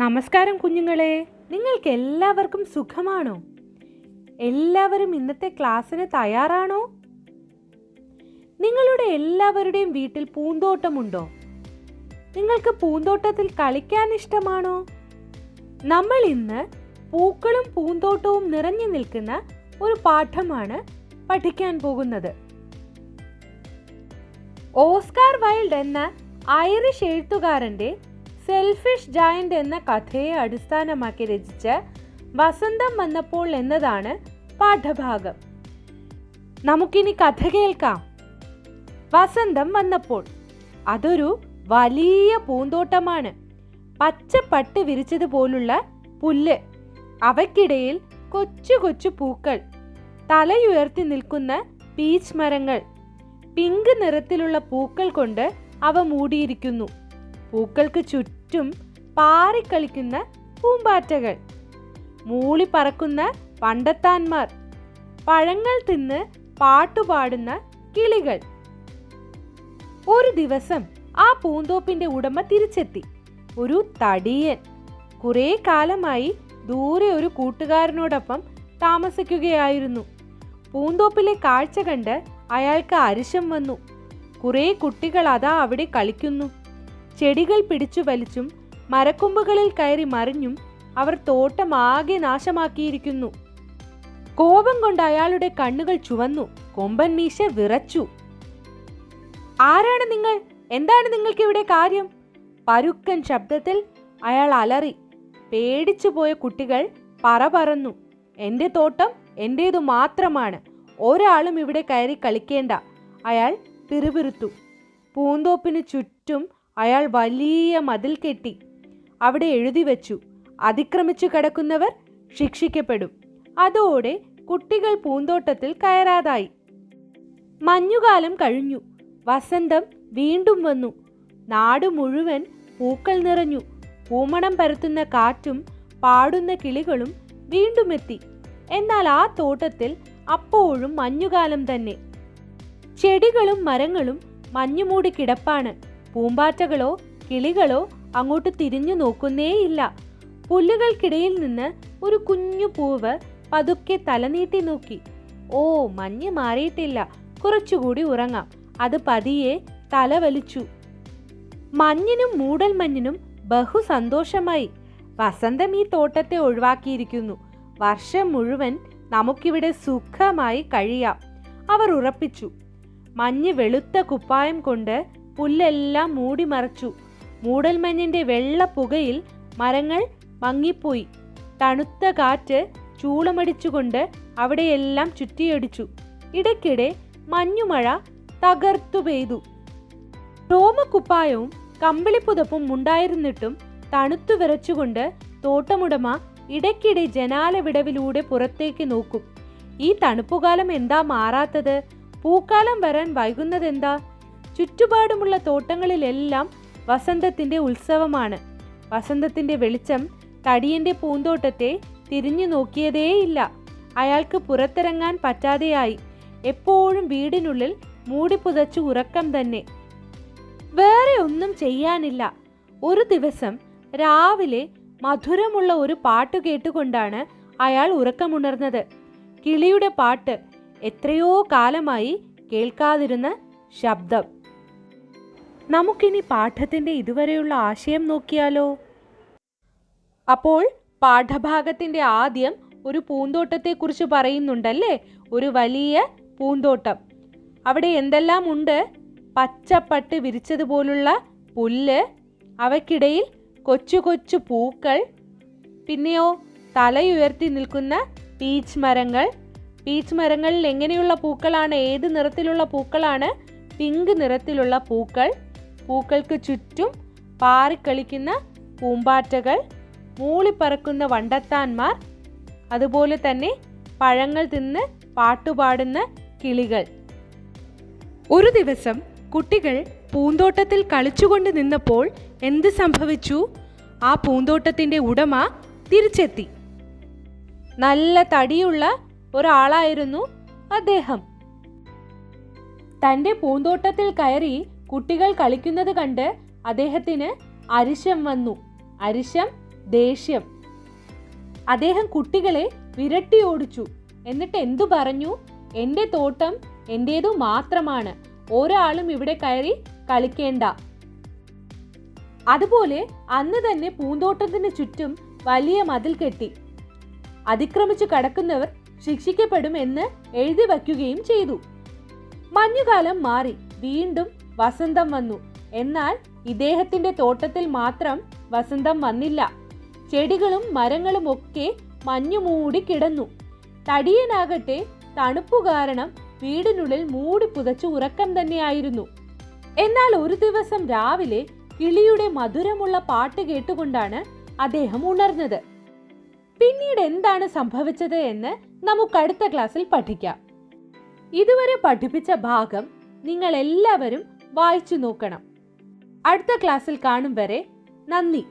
നമസ്കാരം കുഞ്ഞുങ്ങളെ, നിങ്ങൾക്ക് എല്ലാവർക്കും സുഖമാണോ? എല്ലാവരും ഇന്നത്തെ ക്ലാസ്സിന് തയ്യാറാണോ? നിങ്ങളുടെ എല്ലാവരുടെയും വീട്ടിൽ പൂന്തോട്ടമുണ്ടോ? നിങ്ങൾക്ക് പൂന്തോട്ടത്തിൽ കളിക്കാൻ ഇഷ്ടമാണോ? നമ്മൾ ഇന്ന് പൂക്കളും പൂന്തോട്ടവും നിറഞ്ഞു നിൽക്കുന്ന ഒരു പാഠമാണ് പഠിക്കാൻ പോകുന്നത്. ഓസ്കാർ വൈൽഡ് എന്ന ഐറിഷ് എഴുത്തുകാരന്റെ സെൽഫിഷ് ജയന്റ് എന്ന കഥയെ അടിസ്ഥാനമാക്കി രചിച്ച വസന്തം വന്നപ്പോൾ എന്നതാണ് പാഠഭാഗം. നമുക്കിനി കഥ കേൾക്കാം. വസന്തം വന്നപ്പോൾ. അതൊരു വലിയ പൂന്തോട്ടമാണ്. പച്ചപ്പട്ട് വിരിച്ചതുപോലുള്ള പുല്ല്, അവയ്ക്കിടയിൽ കൊച്ചു കൊച്ചു പൂക്കൾ, തലയുയർത്തി നിൽക്കുന്ന പീച്ച് മരങ്ങൾ, പിങ്ക് നിറത്തിലുള്ള പൂക്കൾ കൊണ്ട് അവ മൂടിയിരിക്കുന്നു. പൂക്കൾക്ക് ചുറ്റും പാറിക്കളിക്കുന്ന പൂമ്പാറ്റകൾ, മൂളി പറക്കുന്ന വണ്ടത്താന്മാർ, പഴങ്ങൾ തിന്ന് പാട്ടുപാടുന്ന കിളികൾ. ഒരു ദിവസം ആ പൂന്തോപ്പിന്റെ ഉടമ തിരിച്ചെത്തി. ഒരു തടിയൻ. കുറെ കാലമായി ദൂരെ ഒരു കൂട്ടുകാരനോടൊപ്പം താമസിക്കുകയായിരുന്നു. പൂന്തോപ്പിലെ കാഴ്ച കണ്ട് അയാൾക്ക് അരിശം വന്നു. കുറെ കുട്ടികൾ അതാ അവിടെ കളിക്കുന്നു. ചെടികൾ പിടിച്ചു വലിച്ചും മരക്കൊമ്പുകളിൽ കയറി മറിഞ്ഞും അവർ തോട്ടമാകെ നാശമാക്കിയിരിക്കുന്നു. കോപം കൊണ്ട് അയാളുടെ കണ്ണുകൾ ചുവന്നു. കൊമ്പൻ മീശ വിറച്ചു. ആരാണ് നിങ്ങൾ? എന്താണ് നിങ്ങൾക്ക് ഇവിടെ കാര്യം? പരുക്കൻ ശബ്ദത്തിൽ അയാൾ അലറി. പേടിച്ചുപോയ കുട്ടികൾ പറന്നു. എന്റെ തോട്ടം എന്റേതു മാത്രമാണ്, ഒരാളും ഇവിടെ കയറി കളിക്കേണ്ട, അയാൾ പിറുപിറുത്തു. പൂന്തോപ്പിന് ചുറ്റും അയാൾ വലിയ മതിൽ കെട്ടി. അവിടെ എഴുതി വെച്ചു, അതിക്രമിച്ചു കിടക്കുന്നവർ ശിക്ഷിക്കപ്പെടും. അതോടെ കുട്ടികൾ പൂന്തോട്ടത്തിൽ കയറാതായി. മഞ്ഞുകാലം കഴിഞ്ഞു. വസന്തം വീണ്ടും വന്നു. നാട് മുഴുവൻ പൂക്കൾ നിറഞ്ഞു. പൂമണം പരത്തുന്ന കാറ്റും പാടുന്ന കിളികളും വീണ്ടും എത്തി. എന്നാൽ ആ തോട്ടത്തിൽ അപ്പോഴും മഞ്ഞുകാലം തന്നെ. ചെടികളും മരങ്ങളും മഞ്ഞുമൂടി കിടപ്പാണ്. പൂമ്പാറ്റകളോ കിളികളോ അങ്ങോട്ട് തിരിഞ്ഞു നോക്കുന്നേയില്ല. പുല്ലുകൾക്കിടയിൽ നിന്ന് ഒരു കുഞ്ഞു പൂവ് പതുക്കെ തലനീട്ടി നോക്കി. ഓ, മഞ്ഞ് മാറിയിട്ടില്ല, കുറച്ചുകൂടി ഉറങ്ങാം. അത് പതിയെ തല വലിച്ചു. മഞ്ഞിനും മൂടൽ മഞ്ഞിനും ബഹു സന്തോഷമായി. വസന്തം ഈ തോട്ടത്തെ ഒഴിവാക്കിയിരിക്കുന്നു. വർഷം മുഴുവൻ നമുക്കിവിടെ സുഖമായി കഴിയാം, അവർ ഉറപ്പിച്ചു. മഞ്ഞ് വെളുത്ത കുപ്പായം കൊണ്ട് പുല്ലെല്ലാം മൂടി മറച്ചു. മൂടൽമഞ്ഞിന്റെ വെള്ള പുകയിൽ മരങ്ങൾ മങ്ങിപ്പോയി. തണുത്ത കാറ്റ് ചൂളമടിച്ചുകൊണ്ട് അവിടെയെല്ലാം ചുറ്റിയടിച്ചു. ഇടയ്ക്കിടെ മഞ്ഞുമഴ തകർത്തു പെയ്തു. രോമക്കുപ്പായവും കമ്പിളിപ്പുതപ്പും ഉണ്ടായിരുന്നിട്ടും തണുത്തു വിറച്ചുകൊണ്ട് തോട്ടമുടമ ഇടയ്ക്കിടെ ജനാല വിടവിലൂടെ പുറത്തേക്ക് നോക്കും. ഈ തണുപ്പുകാലം എന്താ മാറാത്തത്? പൂക്കാലം വരാൻ വൈകുന്നതെന്താ? ചുറ്റുപാടുമുള്ള തോട്ടങ്ങളിലെല്ലാം വസന്തത്തിന്റെ ഉത്സവമാണ്. വസന്തത്തിന്റെ വെളിച്ചം തടിയന്റെ പൂന്തോട്ടത്തെ തിരിഞ്ഞു നോക്കിയതേയില്ല. അയാൾക്ക് പുറത്തിറങ്ങാൻ പറ്റാതെയായി. എപ്പോഴും വീടിനുള്ളിൽ മൂടിപ്പുതച്ചു ഉറക്കം തന്നെ. വേറെ ഒന്നും ചെയ്യാനില്ല. ഒരു ദിവസം രാവിലെ മധുരമുള്ള ഒരു പാട്ട് കേട്ടുകൊണ്ടാണ് അയാൾ ഉറക്കമുണർന്നത്. കിളിയുടെ പാട്ട്. എത്രയോ കാലമായി കേൾക്കാതിരുന്ന ശബ്ദം. നമുക്കിനി പാഠത്തിന്റെ ഇതുവരെയുള്ള ആശയം നോക്കിയാലോ? അപ്പോൾ പാഠഭാഗത്തിന്റെ ആദ്യം ഒരു പൂന്തോട്ടത്തെക്കുറിച്ച് പറയുന്നുണ്ടല്ലേ? ഒരു വലിയ പൂന്തോട്ടം. അവിടെ എന്തെല്ലാം ഉണ്ട്? പച്ചപ്പട്ട് വിരിച്ചതുപോലുള്ള പുല്ല്, അവയ്ക്കിടയിൽ കൊച്ചു കൊച്ചു പൂക്കൾ, പിന്നെയോ തലയുയർത്തി നിൽക്കുന്ന പീച്ച് മരങ്ങൾ. പീച്ച് മരങ്ങളിൽ എങ്ങനെയുള്ള പൂക്കളാണ്? ഏത് നിറത്തിലുള്ള പൂക്കളാണ്? പിങ്ക് നിറത്തിലുള്ള പൂക്കൾ. പൂക്കൾക്ക് ചുറ്റും പാറിക്കളിക്കുന്ന പൂമ്പാറ്റകൾ, മൂളിപ്പറക്കുന്ന വണ്ടത്താന്മാർ, അതുപോലെ തന്നെ പഴങ്ങൾ തിന്ന് പാട്ടുപാടുന്ന കിളികൾ. ഒരു ദിവസം കുട്ടികൾ പൂന്തോട്ടത്തിൽ കളിച്ചുകൊണ്ട് നിന്നപ്പോൾ എന്ത് സംഭവിച്ചു? ആ പൂന്തോട്ടത്തിന്റെ ഉടമ തിരിച്ചെത്തി. നല്ല തടിയുള്ള ഒരാളായിരുന്നു അദ്ദേഹം. തന്റെ പൂന്തോട്ടത്തിൽ കയറി കുട്ടികൾ കളിക്കുന്നത് കണ്ട് അദ്ദേഹത്തിന് അരിശം വന്നു. അരിശം ദേഷ്യം. അദ്ദേഹം കുട്ടികളെ വിരട്ടി ഓടിച്ചു. എന്നിട്ട് എന്തു പറഞ്ഞു? എൻ്റെ തോട്ടം എൻ്റേതു മാത്രമാണ്, ഒരാളും ഇവിടെ കയറി കളിക്കേണ്ട. അതുപോലെ അന്ന് തന്നെ പൂന്തോട്ടത്തിന് ചുറ്റും വലിയ മതിൽ കെട്ടി. അതിക്രമിച്ചു കടക്കുന്നവർ ശിക്ഷിക്കപ്പെടും എന്ന് എഴുതി വയ്ക്കുകയും ചെയ്തു. മഞ്ഞുകാലം മാറി, വീണ്ടും വസന്തം വന്നു. എന്നാൽ ഇദ്ദേഹത്തിന്റെ തോട്ടത്തിൽ മാത്രം വസന്തം വന്നില്ല. ചെടികളും മരങ്ങളും ഒക്കെ മഞ്ഞു മൂടി കിടന്നു. തടിയനാകട്ടെ തണുപ്പു കാരണം വീടിനുള്ളിൽ മൂടി പുതച്ച് ഉറക്കം തന്നെയായിരുന്നു. എന്നാൽ ഒരു ദിവസം രാവിലെ കിളിയുടെ മധുരമുള്ള പാട്ട് കേട്ടുകൊണ്ടാണ് അദ്ദേഹം ഉണർന്നത്. പിന്നീട് എന്താണ് സംഭവിച്ചത് എന്ന് നമുക്ക് അടുത്ത ക്ലാസ്സിൽ പഠിക്കാം. ഇതുവരെ പഠിപ്പിച്ച ഭാഗം നിങ്ങൾ എല്ലാവരും വായിച്ചു നോക്കണം. അടുത്ത ക്ലാസ്സിൽ കാണും വരെ നന്ദി.